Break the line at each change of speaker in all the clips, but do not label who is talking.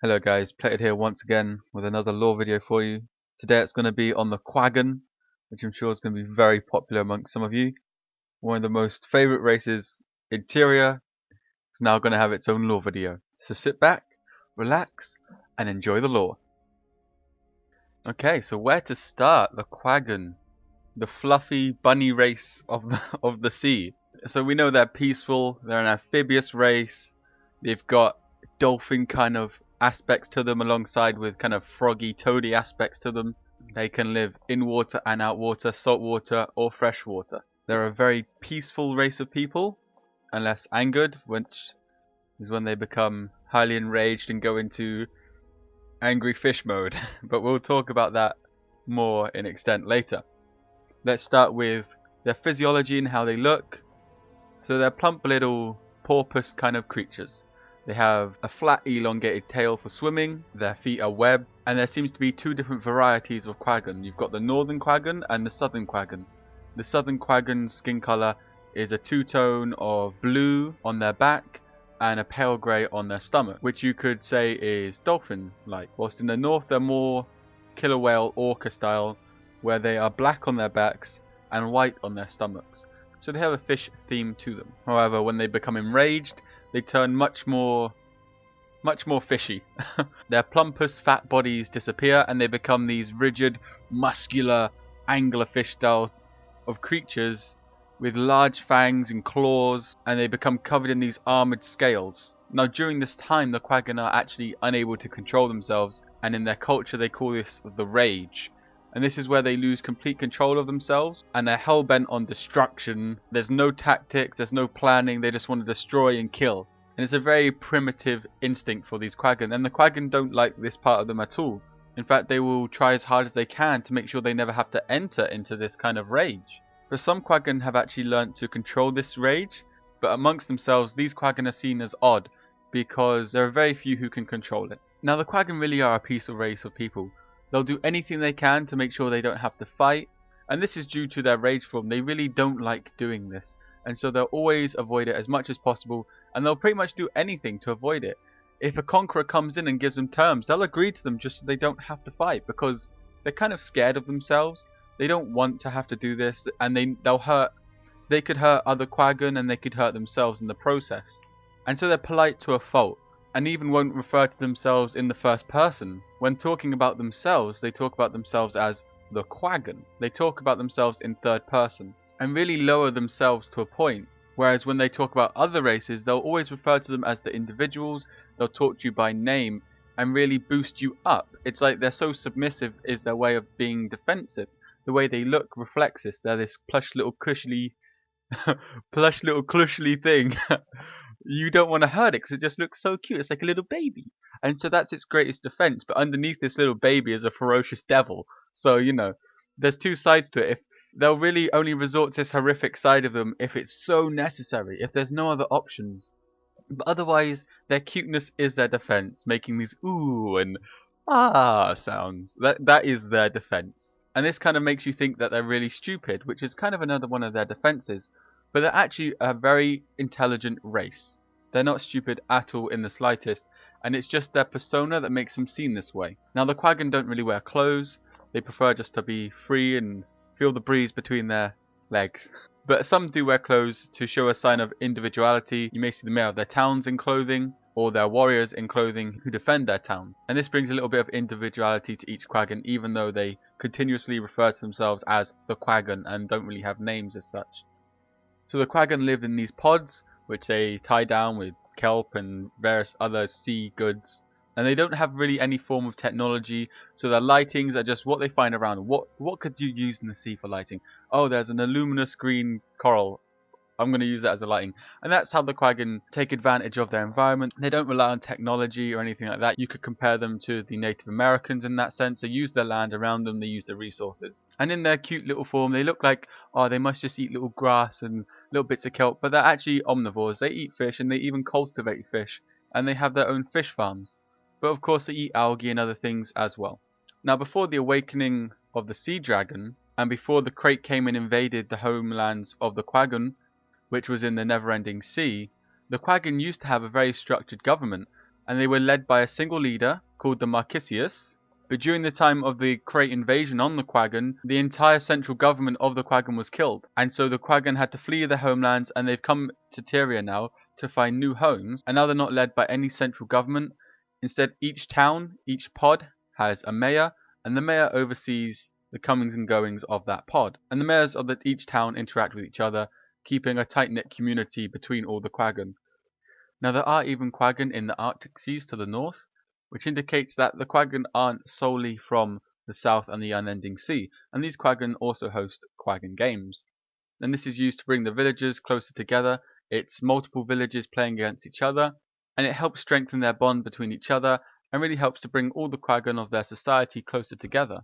Hello guys, Plated here once again with another lore video for you. Today it's going to be on the Quaggan, which I'm sure is going to be very popular amongst some of you. One of the most favourite races, Interior, is now going to have its own lore video. So sit back, relax, and enjoy the lore. Okay, so where to start? The Quaggan, the fluffy bunny race of the sea. So we know they're peaceful, they're an amphibious race, they've got dolphin kind of aspects to them alongside with kind of froggy, toady aspects to them. They can live in water and out water, salt water or fresh water. They're a very peaceful race of people, unless angered, which is when they become highly enraged and go into angry fish mode. But we'll talk about that more in extent later. Let's start with their physiology and how they look. So they're plump little porpoise kind of creatures. They have a flat elongated tail for swimming, their feet are webbed, and there seems to be two different varieties of Quaggan. You've got the northern Quaggan and the southern Quaggan. The southern Quaggan's skin colour is a two-tone of blue on their back and a pale grey on their stomach, which you could say is dolphin-like. Whilst in the north they're more killer whale orca style, where they are black on their backs and white on their stomachs. So they have a fish theme to them. However, when they become enraged, they turn much more fishy. Their plumpous fat bodies disappear and they become these rigid, muscular, anglerfish style of creatures with large fangs and claws, and they become covered in these armored scales. Now during this time the Quaggan are actually unable to control themselves, and in their culture they call this the rage. And this is where they lose complete control of themselves and they're hell-bent on destruction. There's no tactics, there's no planning, they just want to destroy and kill. And it's a very primitive instinct for these Quaggan, and the Quaggan don't like this part of them at all. In fact, they will try as hard as they can to make sure they never have to enter into this kind of rage. But some Quaggan have actually learnt to control this rage, but amongst themselves these Quaggan are seen as odd because there are very few who can control it. Now the Quaggan really are a peaceful race of people. They'll do anything they can to make sure they don't have to fight, and this is due to their rage form. They really don't like doing this, and so they'll always avoid it as much as possible, and they'll pretty much do anything to avoid it. If a conqueror comes in and gives them terms, they'll agree to them just so they don't have to fight, because they're kind of scared of themselves. They don't want to have to do this, and they could hurt other Quaggan and they could hurt themselves in the process. And so they're polite to a fault, and even won't refer to themselves in the first person. When talking about themselves, they talk about themselves as the Quaggan. They talk about themselves in third person and really lower themselves to a point. Whereas when they talk about other races, they'll always refer to them as the individuals, they'll talk to you by name and really boost you up. It's like they're so submissive is their way of being defensive. The way they look reflects this. They're this plush little cushy thing. You don't want to hurt it because it just looks so cute. It's like a little baby. And so that's its greatest defense. But underneath this little baby is a ferocious devil. So, there's two sides to it. If they'll really only resort to this horrific side of them if it's so necessary, if there's no other options. But otherwise, their cuteness is their defense, making these ooh and ah sounds. That is their defense. And this kind of makes you think that they're really stupid, which is kind of another one of their defenses. But they're actually a very intelligent race. They're not stupid at all in the slightest, and it's just their persona that makes them seem this way. Now the Quaggan don't really wear clothes. They prefer just to be free and feel the breeze between their legs. But some do wear clothes to show a sign of individuality. You may see the mayor of their towns in clothing, or their warriors in clothing who defend their town. And this brings a little bit of individuality to each Quaggan, even though they continuously refer to themselves as the Quaggan and don't really have names as such. So the Quaggan live in these pods, which they tie down with kelp and various other sea goods. And they don't have really any form of technology, so their lightings are just what they find around. What could you use in the sea for lighting? Oh, there's an luminous green coral. I'm going to use that as a lighting. And that's how the Quaggan take advantage of their environment. They don't rely on technology or anything like that. You could compare them to the Native Americans in that sense. They use their land around them. They use their resources. And in their cute little form, they look like, oh, they must just eat little grass and little bits of kelp. But they're actually omnivores. They eat fish and they even cultivate fish. And they have their own fish farms. But of course they eat algae and other things as well. Now before the awakening of the sea dragon, and before the Crake came and invaded the homelands of the Quaggan, which was in the never-ending sea, the Quaggan used to have a very structured government. and they were led by a single leader called the Marquisius. But during the time of the Crate invasion on the Quaggan, the entire central government of the Quaggan was killed, and so the Quaggan had to flee their homelands, and they've come to Tyria now to find new homes, and now they're not led by any central government. Instead, each town, each pod has a mayor, and the mayor oversees the comings and goings of that pod. And the mayors of each town interact with each other, keeping a tight-knit community between all the Quaggan. Now there are even Quaggan in the Arctic seas to the north, which indicates that the Quaggan aren't solely from the south and the unending sea, and these Quaggan also host Quaggan games. And this is used to bring the villagers closer together. It's multiple villages playing against each other, and it helps strengthen their bond between each other, and really helps to bring all the Quaggan of their society closer together.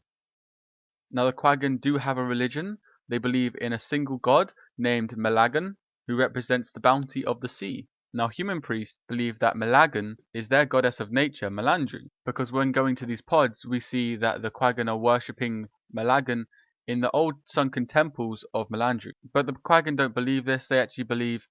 Now the Quaggan do have a religion. They believe in a single god named Melagan, who represents the bounty of the sea. Now human priests believe that Melagan is their goddess of nature, Melandru, because when going to these pods we see that the Quaggan are worshipping Melagan in the old sunken temples of Melandru. But the Quaggan don't believe this. They actually believe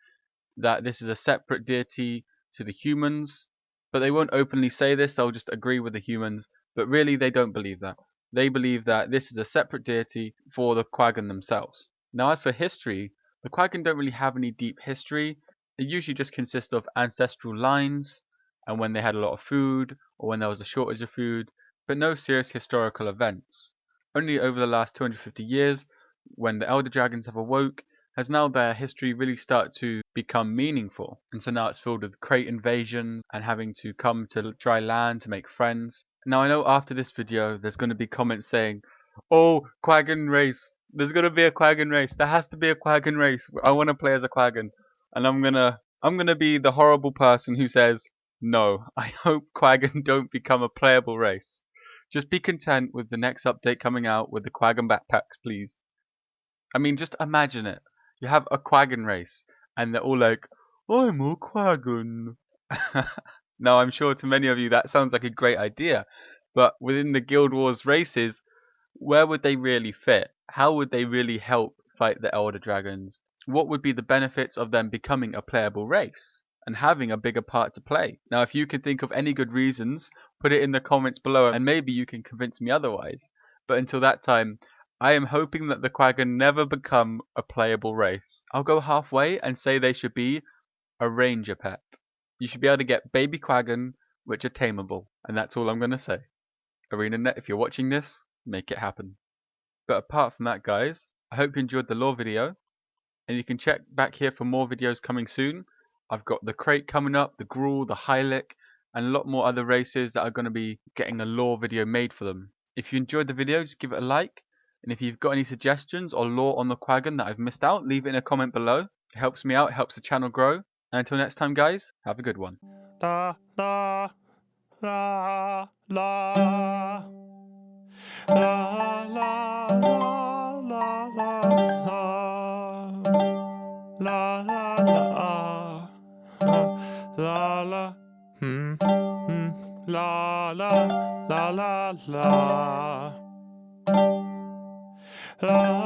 that this is a separate deity to the humans, but they won't openly say this. They'll just agree with the humans, but really they don't believe that. They believe that this is a separate deity for the Quaggan themselves. Now as for history, the Quaggan don't really have any deep history. It usually just consists of ancestral lines, and when they had a lot of food, or when there was a shortage of food, but no serious historical events. Only over the last 250 years, when the Elder Dragons have awoke, has now their history really started to become meaningful. And so now it's filled with Crate invasions and having to come to dry land to make friends. Now I know after this video there's going to be comments saying, oh, Quaggan race, there's going to be a Quaggan race, there has to be a Quaggan race, I want to play as a Quaggan. And I'm gonna be the horrible person who says, no, I hope Quaggan don't become a playable race. Just be content with the next update coming out with the Quaggan backpacks, please. I mean, just imagine it. You have a Quaggan race, and they're all like, I'm a Quaggan. Now, I'm sure to many of you that sounds like a great idea, but within the Guild Wars races, where would they really fit? How would they really help fight the Elder Dragons? What would be the benefits of them becoming a playable race and having a bigger part to play? Now, if you can think of any good reasons, put it in the comments below, and maybe you can convince me otherwise. But until that time, I am hoping that the Quaggan never become a playable race. I'll go halfway and say they should be a ranger pet. You should be able to get baby Quaggan, which are tameable, and that's all I'm going to say. ArenaNet, if you're watching this, make it happen. But apart from that, guys, I hope you enjoyed the lore video, and you can check back here for more videos coming soon. I've got the Crate coming up, the Gruul, the Hylic, and a lot more other races that are going to be getting a lore video made for them. If you enjoyed the video, just give it a like, and if you've got any suggestions or lore on the Quaggan that I've missed out, leave it in a comment below. It helps me out, it helps the channel grow. And until next time, guys, have a good one.
La la la la la la la la la la la la la la la la la la